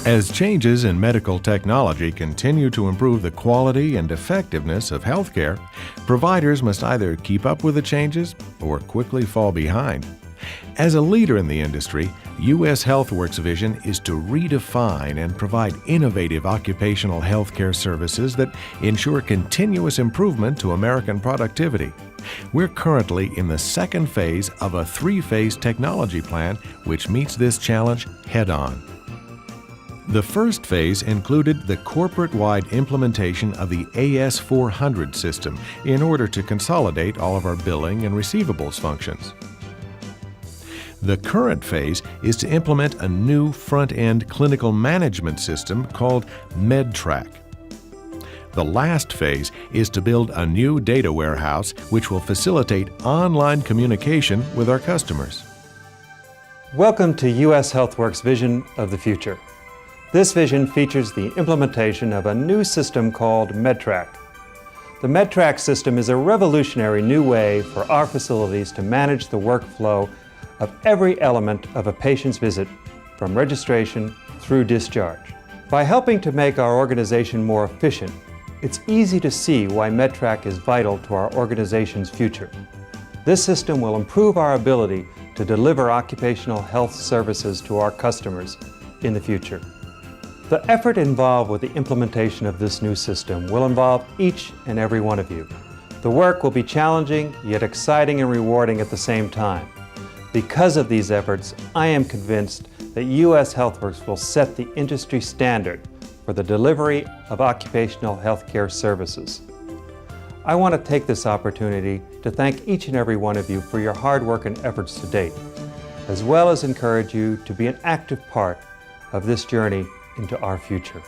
As changes in medical technology continue to improve the quality and effectiveness of healthcare, providers must either keep up with the changes or quickly fall behind. As a leader in the industry, U.S. HealthWorks' vision is to redefine and provide innovative occupational healthcare services that ensure continuous improvement to American productivity. We're currently in the second phase of a three-phase technology plan which meets this challenge head-on. The first phase included the corporate-wide implementation of the AS400 system in order to consolidate all of our billing and receivables functions. The current phase is to implement a new front-end clinical management system called MedTrack. The last phase is to build a new data warehouse which will facilitate online communication with our customers. Welcome to U.S. HealthWorks' vision of the future. This vision features the implementation of a new system called MedTrack. The MedTrack system is a revolutionary new way for our facilities to manage the workflow of every element of a patient's visit, from registration through discharge. By helping to make our organization more efficient, it's easy to see why MedTrack is vital to our organization's future. This system will improve our ability to deliver occupational health services to our customers in the future. The effort involved with the implementation of this new system will involve each and every one of you. The work will be challenging, yet exciting and rewarding at the same time. Because of these efforts, I am convinced that U.S. HealthWorks will set the industry standard for the delivery of occupational healthcare services. I want to take this opportunity to thank each and every one of you for your hard work and efforts to date, as well as encourage you to be an active part of this journey into our future.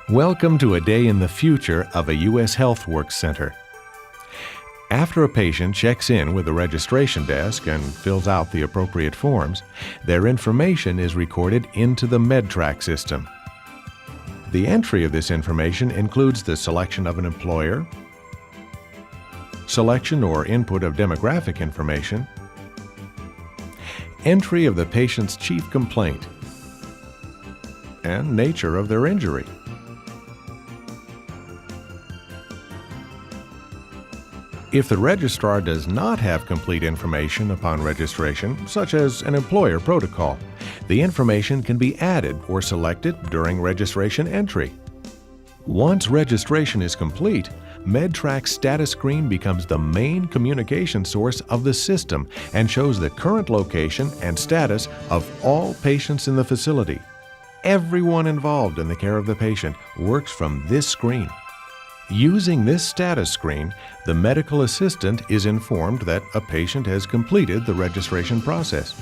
Welcome to a day in the future of a U.S. HealthWorks center. After a patient checks in with the registration desk and fills out the appropriate forms, their information is recorded into the MedTrack system. The entry of this information includes the selection of an employer, selection or input of demographic information, entry of the patient's chief complaint, and nature of their injury. If the registrar does not have complete information upon registration, such as an employer protocol, the information can be added or selected during registration entry. Once registration is complete, MedTrack's status screen becomes the main communication source of the system and shows the current location and status of all patients in the facility. Everyone involved in the care of the patient works from this screen. Using this status screen, the medical assistant is informed that a patient has completed the registration process.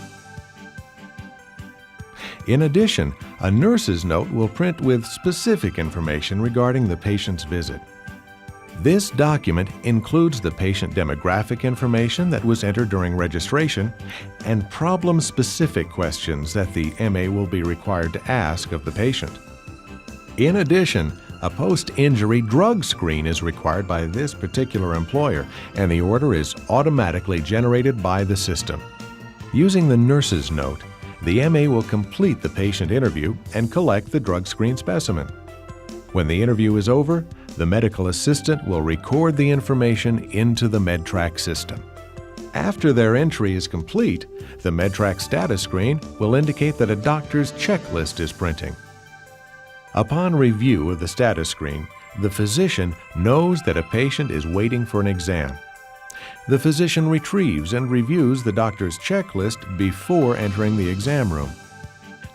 In addition, a nurse's note will print with specific information regarding the patient's visit. This document includes the patient demographic information that was entered during registration and problem-specific questions that the MA will be required to ask of the patient. In addition, a post-injury drug screen is required by this particular employer, and the order is automatically generated by the system. Using the nurse's note, the MA will complete the patient interview and collect the drug screen specimen. When the interview is over, the medical assistant will record the information into the MedTrack system. After their entry is complete, the MedTrack status screen will indicate that a doctor's checklist is printing. Upon review of the status screen, the physician knows that a patient is waiting for an exam. The physician retrieves and reviews the doctor's checklist before entering the exam room.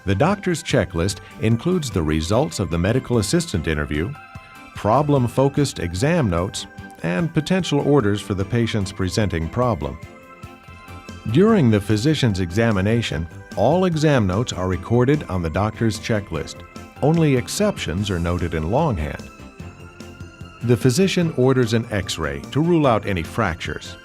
The doctor's checklist includes the results of the medical assistant interview, problem-focused exam notes, and potential orders for the patient's presenting problem. During the physician's examination, all exam notes are recorded on the doctor's checklist. Only exceptions are noted in longhand. The physician orders an X-ray to rule out any fractures.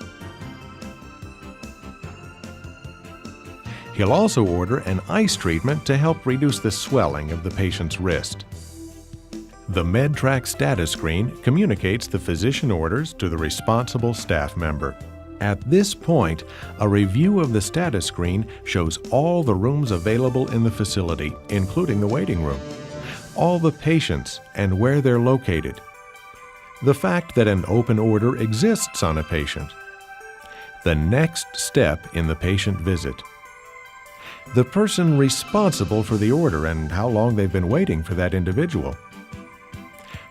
He'll also order an ice treatment to help reduce the swelling of the patient's wrist. The MedTrack status screen communicates the physician orders to the responsible staff member. At this point, a review of the status screen shows all the rooms available in the facility, including the waiting room, all the patients and where they're located, the fact that an open order exists on a patient, the next step in the patient visit, the person responsible for the order and how long they've been waiting for that individual,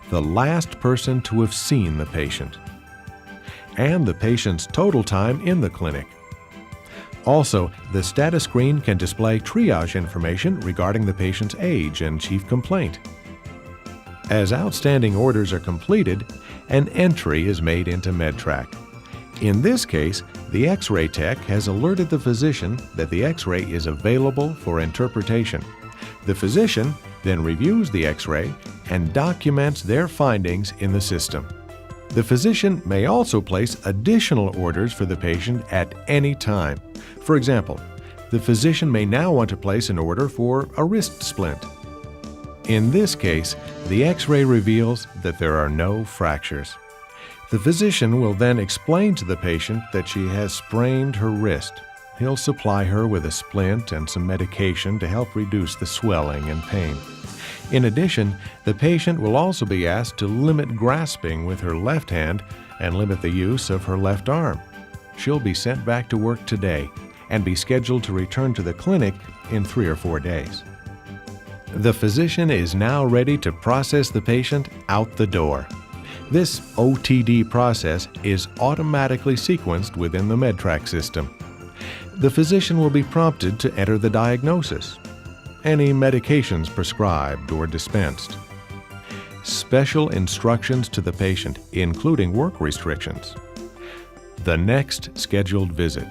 the last person to have seen the patient, and the patient's total time in the clinic. Also, the status screen can display triage information regarding the patient's age and chief complaint. As outstanding orders are completed, an entry is made into MedTrack. In this case, the X-ray tech has alerted the physician that the X-ray is available for interpretation. The physician then reviews the X-ray and documents their findings in the system. The physician may also place additional orders for the patient at any time. For example, the physician may now want to place an order for a wrist splint. In this case, the X-ray reveals that there are no fractures. The physician will then explain to the patient that she has sprained her wrist. He'll supply her with a splint and some medication to help reduce the swelling and pain. In addition, the patient will also be asked to limit grasping with her left hand and limit the use of her left arm. She'll be sent back to work today and be scheduled to return to the clinic in 3 or 4 days. The physician is now ready to process the patient out the door. This OTD process is automatically sequenced within the MedTrack system. The physician will be prompted to enter the diagnosis, any medications prescribed or dispensed, special instructions to the patient, including work restrictions, the next scheduled visit,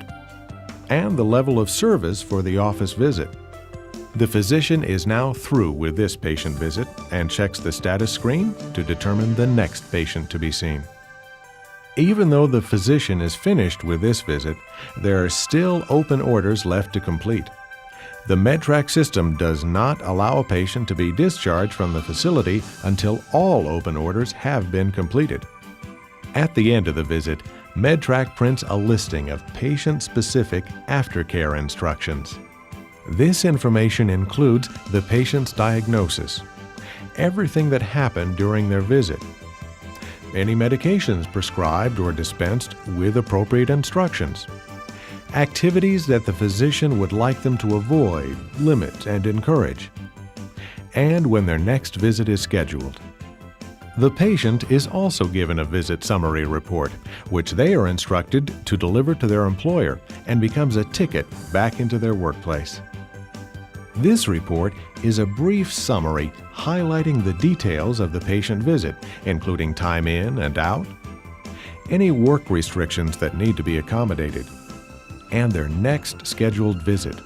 and the level of service for the office visit. The physician is now through with this patient visit and checks the status screen to determine the next patient to be seen. Even though the physician is finished with this visit, there are still open orders left to complete. The MedTrack system does not allow a patient to be discharged from the facility until all open orders have been completed. At the end of the visit, MedTrack prints a listing of patient-specific aftercare instructions. This information includes the patient's diagnosis, everything that happened during their visit, any medications prescribed or dispensed with appropriate instructions, activities that the physician would like them to avoid, limit, and encourage, and when their next visit is scheduled. The patient is also given a visit summary report, which they are instructed to deliver to their employer and becomes a ticket back into their workplace. This report is a brief summary highlighting the details of the patient visit, including time in and out, any work restrictions that need to be accommodated, and their next scheduled visit.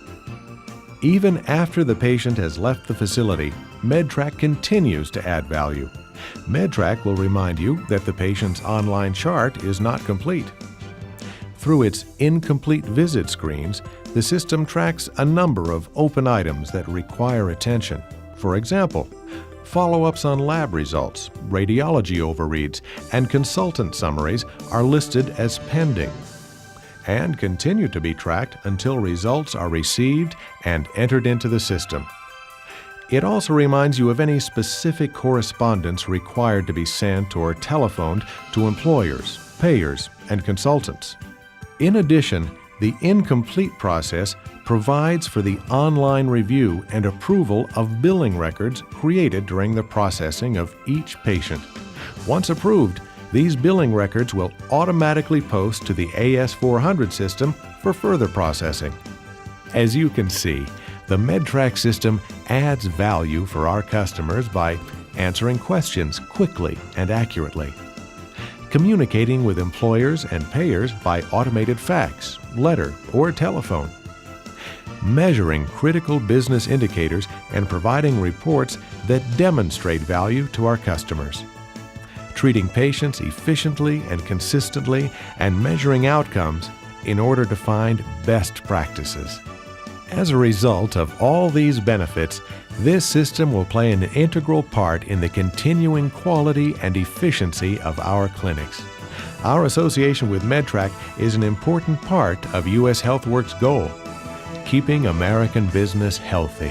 Even after the patient has left the facility, MedTrack continues to add value. MedTrack will remind you that the patient's online chart is not complete. Through its incomplete visit screens, the system tracks a number of open items that require attention. For example, follow-ups on lab results, radiology overreads, and consultant summaries are listed as pending and continue to be tracked until results are received and entered into the system. It also reminds you of any specific correspondence required to be sent or telephoned to employers, payers, and consultants. In addition, the incomplete process provides for the online review and approval of billing records created during the processing of each patient. Once approved, these billing records will automatically post to the AS400 system for further processing. As you can see, the MedTrack system adds value for our customers by answering questions quickly and accurately, communicating with employers and payers by automated fax, letter, or telephone, measuring critical business indicators and providing reports that demonstrate value to our customers, treating patients efficiently and consistently, and measuring outcomes in order to find best practices. As a result of all these benefits, this system will play an integral part in the continuing quality and efficiency of our clinics. Our association with MedTrack is an important part of U.S. HealthWorks' goal, keeping American business healthy.